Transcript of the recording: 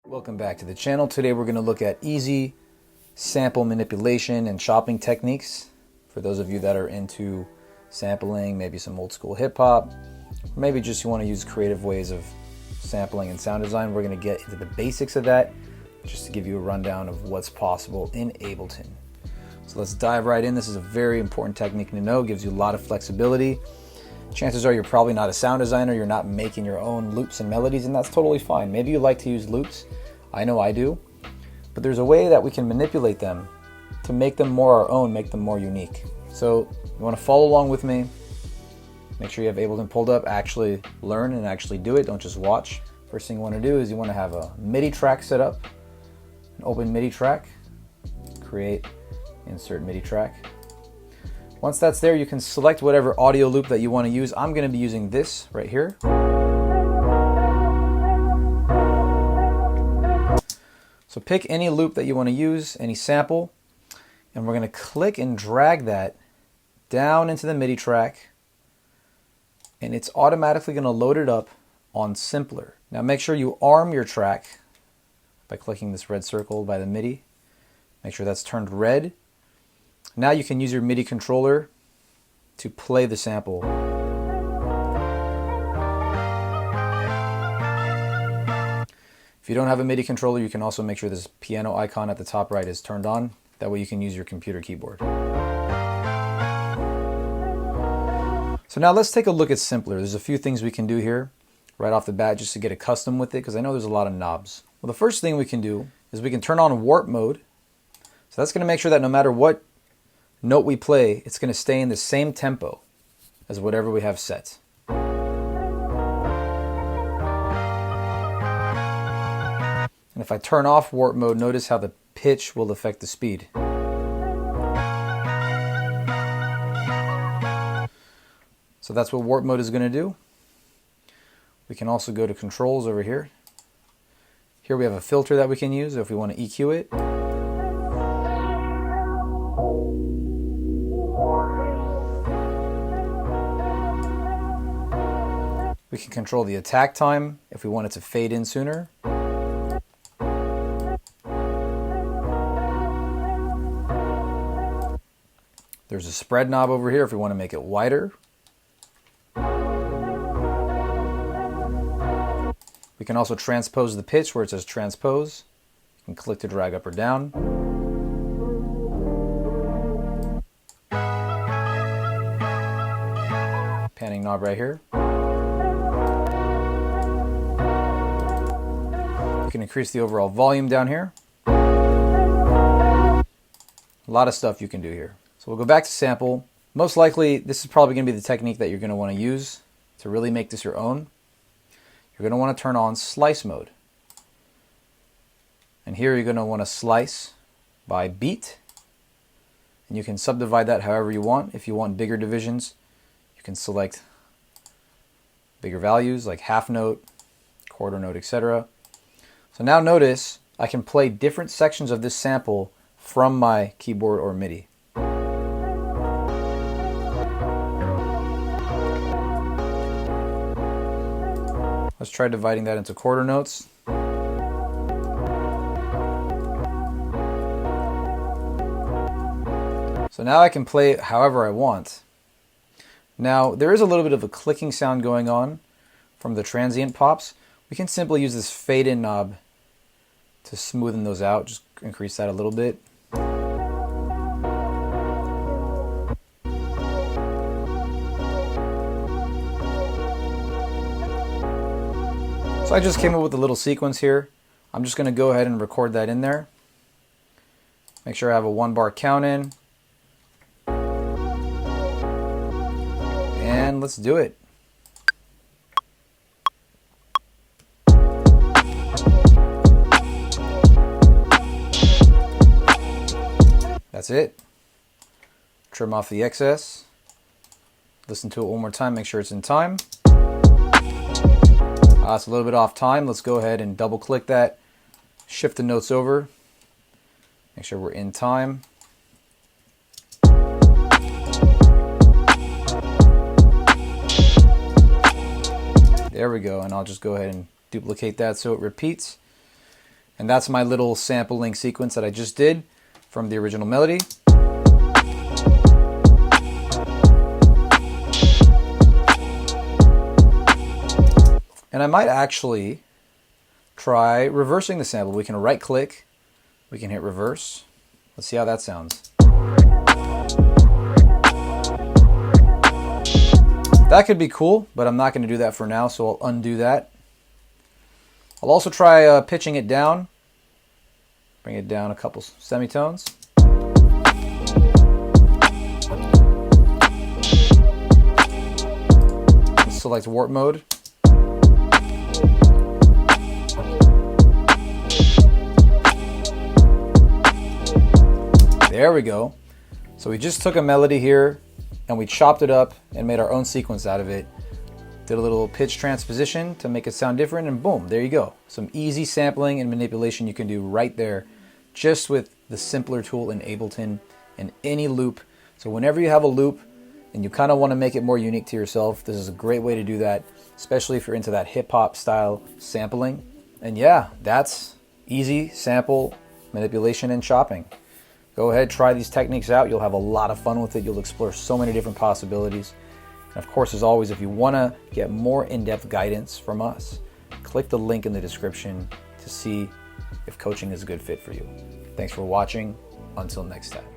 Welcome back to the channel. Today we're going to look at easy sample manipulation and chopping techniques. For those of you that are into sampling, maybe some old school hip hop, or maybe just you want to use creative ways of sampling and sound design, we're going to get into the basics of that just to give you a rundown of what's possible in Ableton. So let's dive right in. This is a very important technique to know. It gives you a lot of flexibility. Chances are you're probably not a sound designer, you're not making your own loops and melodies, and that's totally fine. Maybe you like to use loops. I know I do. But there's a way that we can manipulate them to make them more our own, make them more unique. So you want to follow along with me. Make sure you have Ableton pulled up, actually learn and actually do it, don't just watch. First thing you want to do is you want to have a MIDI track set up, an open MIDI track, create, insert MIDI track. Once that's there, you can select whatever audio loop that you want to use. I'm going to be using this right here. So pick any loop that you want to use, any sample, and we're going to click and drag that down into the MIDI track, and it's automatically going to load it up on Simpler. Now make sure you arm your track by clicking this red circle by the MIDI. Make sure that's turned red. Now you can use your MIDI controller to play the sample. If you don't have a MIDI controller, you can also make sure this piano icon at the top right is turned on. That way you can use your computer keyboard. So now let's take a look at Simpler. There's a few things we can do here right off the bat just to get accustomed with it, because I know there's a lot of knobs. Well, the first thing we can do is we can turn on warp mode. So that's going to make sure that no matter what note we play, it's going to stay in the same tempo as whatever we have set. And if I turn off warp mode, notice how the pitch will affect the speed. So that's what warp mode is going to do. We can also go to controls over here. Here we have a filter that we can use if we want to EQ it. We can control the attack time if we want it to fade in sooner. There's a spread knob over here if we want to make it wider. We can also transpose the pitch where it says transpose. You can click to drag up or down. Panning knob right here. You can increase the overall volume down here. A lot of stuff you can do here. So we'll go back to sample. Most likely, this is probably going to be the technique that you're going to want to use to really make this your own. You're going to want to turn on slice mode. And here you're going to want to slice by beat. And you can subdivide that however you want. If you want bigger divisions, you can select bigger values like half note, quarter note, etc. So now notice I can play different sections of this sample from my keyboard or MIDI. Let's try dividing that into quarter notes. So now I can play it however I want. Now there is a little bit of a clicking sound going on from the transient pops. We can simply use this fade in knob to smoothen those out, just increase that a little bit. So I just came up with a little sequence here. I'm just going to go ahead and record that in there. Make sure I have a 1-bar count in. And let's do it. That's it. Trim off the excess. Listen to it one more time, make sure it's in time. It's a little bit off time. Let's go ahead and double click that. Shift the notes over. Make sure we're in time. There we go, and I'll just go ahead and duplicate that so it repeats. And that's my little sampling sequence that I just did from the original melody. And I might actually try reversing the sample. We can right click, we can hit reverse. Let's see how that sounds. That could be cool, but I'm not going to do that for now, so I'll undo that. I'll also try pitching it down. Bring it down a couple semitones. Select warp mode. There we go. So we just took a melody here and we chopped it up and made our own sequence out of it. Did a little pitch transposition to make it sound different, and boom, there you go. Some easy sampling and manipulation you can do right there just with the simpler tool in Ableton and any loop. So whenever you have a loop and you kind of want to make it more unique to yourself, this is a great way to do that, especially if you're into that hip-hop style sampling. And yeah, that's easy sample manipulation and chopping. Go ahead, try these techniques out. You'll have a lot of fun with it. You'll explore so many different possibilities. And of course, as always, if you want to get more in-depth guidance from us, click the link in the description to see if coaching is a good fit for you. Thanks for watching. Until next time.